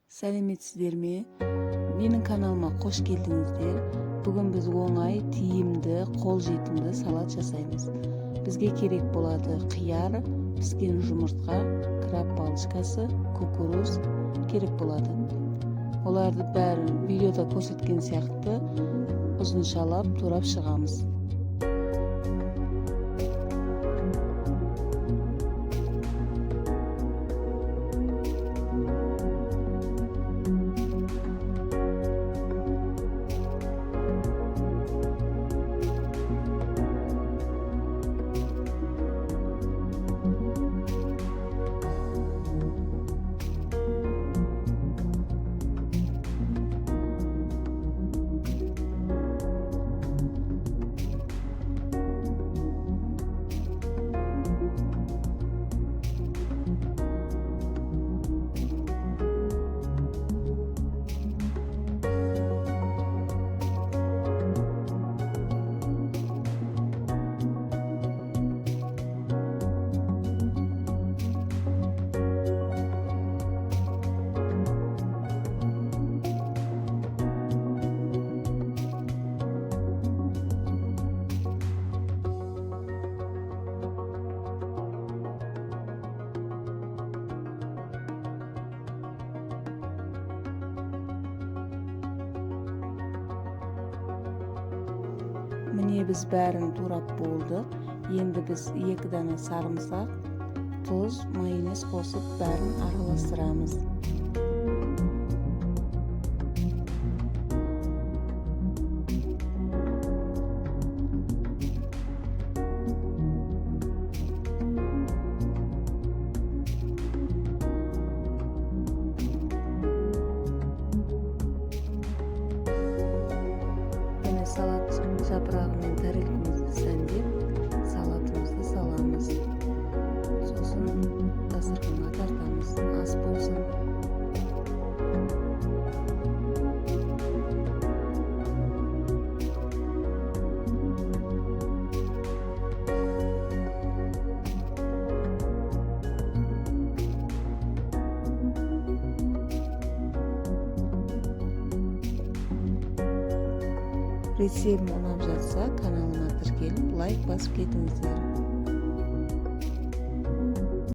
Сәлеметсіздерме? Менің каналыма қош келдіңіздер. Бүгін біз оңай, тиімді, қолжетімді салат жасаймыз. Бізге керек болады қияр, піскен жұмыртқа, краб палочкасы, кукуруз керек болады. Оларды бәрін видеода көрсеткен сияқты ұзыншалап турап шығамыз. Міне біз бәрін турап болдық. Енді біз 2 дана сарымсақ, тұз, майонез қосып бәрін араластырамыз. Салат жапырағымен тәрелкемізді сәндеп, салатымызды саламыз. Сосын дастарханға тартамыз, ас болсын. Рецептім ұнап жатса, каналыма тіркеліп, лайк басып кетіңіздер.